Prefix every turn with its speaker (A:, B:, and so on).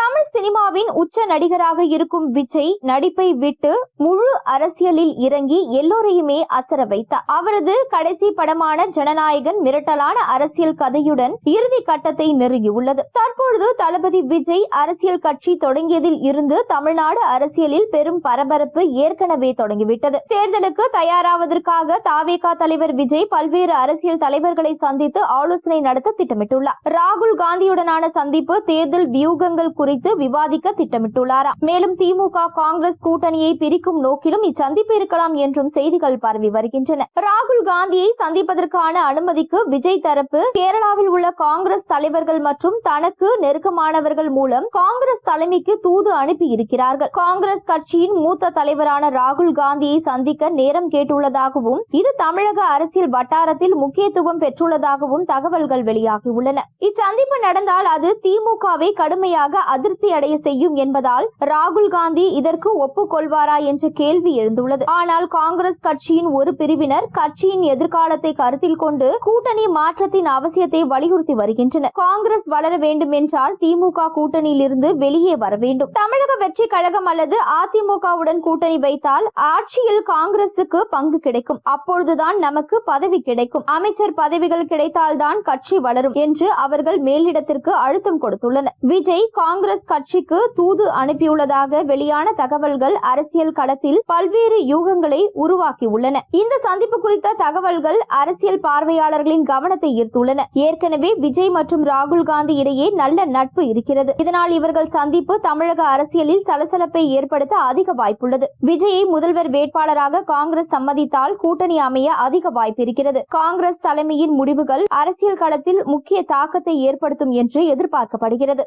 A: தமிழ் சினிமாவின் உச்ச நடிகராக இருக்கும் விஜய் நடிப்பை விட்டு முழு அரசியலில் இறங்கி எல்லோரையுமே அசர வைத்தார். அவரது கடைசி படமான ஜனநாயகன் மிரட்டலான அரசியல் கதையுடன் இறுதி கட்டத்தை நெருங்கியுள்ளது. தற்பொழுது தளபதி விஜய் அரசியல் கட்சி தொடங்கியதில் இருந்து தமிழ்நாடு அரசியலில் பெரும் பரபரப்பு ஏற்கனவே தொடங்கிவிட்டது. தேர்தலுக்கு தயாராவதற்காக தாவேகா தலைவர் விஜய் பல்வேறு அரசியல் தலைவர்களை சந்தித்து ஆலோசனை நடத்த திட்டமிட்டுள்ளார். ராகுல் காந்தியுடனான சந்திப்பு தேர்தல் வியூகங்கள் குறித்து விவாதிக்க திட்டமிட்டுள்ளாராம். மேலும் திமுக காங்கிரஸ் கூட்டணியை பிரிக்கும் நோக்கிலும் இச்சந்திப்பு இருக்கலாம் என்றும் செய்திகள் பரவி வருகின்றன. ராகுல் காந்தியை சந்திப்பதற்கான அனுமதிக்கு விஜய் தரப்பு கேரளாவில் உள்ள காங்கிரஸ் தலைவர்கள் மற்றும் தனக்கு நெருக்கமானவர்கள் மூலம் காங்கிரஸ் தலைமைக்கு தூது அனுப்பி இருக்கிறார்கள். காங்கிரஸ் கட்சியின் மூத்த தலைவரான ராகுல் காந்தியை சந்திக்க நேரம் கேட்டுள்ளதாகவும் இது தமிழக அரசியல் வட்டாரத்தில் முக்கியத்துவம் பெற்றுள்ளதாகவும் தகவல்கள் வெளியாகியுள்ளன. இச்சந்திப்பு நடந்தால் அது திமுகவை கடுமையாக அதிருப்தி அடைய செய்யும் என்பதால் ராகுல் காந்தி இதற்கு ஒப்புக்கொள்வாரா என்ற கேள்வி எழுந்துள்ளது. ஆனால் காங்கிரஸ் கட்சியின் ஒரு பிரிவினர் கட்சியின் எதிர்காலத்தை கருத்தில் கொண்டு கூட்டணி மாற்றத்தின் அவசியத்தை வலியுறுத்தி வருகின்றனர். காங்கிரஸ் வளர வேண்டும் என்றால் திமுக கூட்டணியில் இருந்து வெளியே வர வேண்டும். தமிழக வெற்றி கழகம் அல்லது அதிமுகவுடன் கூட்டணி வைத்தால் ஆட்சியில் காங்கிரசுக்கு பங்கு கிடைக்கும். அப்பொழுதுதான் நமக்கு பதவி கிடைக்கும். அமைச்சர் பதவிகள் கிடைத்தால்தான் கட்சி வளரும் என்று அவர்கள் மேலிடத்திற்கு அழுத்தம் கொடுத்துள்ளனர். விஜய் காங்கிரஸ் கட்சிக்கு தூது அனுப்பியுள்ளதாக வெளியான தகவல்கள் அரசியல் களத்தில் பல்வேறு யூகங்களை உருவாக்கியுள்ளன. இந்த சந்திப்பு குறித்த தகவல்கள் அரசியல் பார்வையாளர்களின் கவனத்தை ஈர்த்துள்ளன. ஏற்கனவே விஜய் மற்றும் ராகுல் காந்தி இடையே நல்ல நட்பு இருக்கிறது. இதனால் இவர்கள் சந்திப்பு தமிழக அரசியலில் சலசலப்பை ஏற்படுத்த அதிக வாய்ப்புள்ளது. விஜயை முதல்வர் வேட்பாளராக காங்கிரஸ் சம்மதித்தால் கூட்டணி அமைய அதிக வாய்ப்பு இருக்கிறது. காங்கிரஸ் தலைமையின் முடிவுகள் அரசியல் களத்தில் முக்கிய தாக்கத்தை ஏற்படுத்தும் என்று எதிர்பார்க்கப்படுகிறது.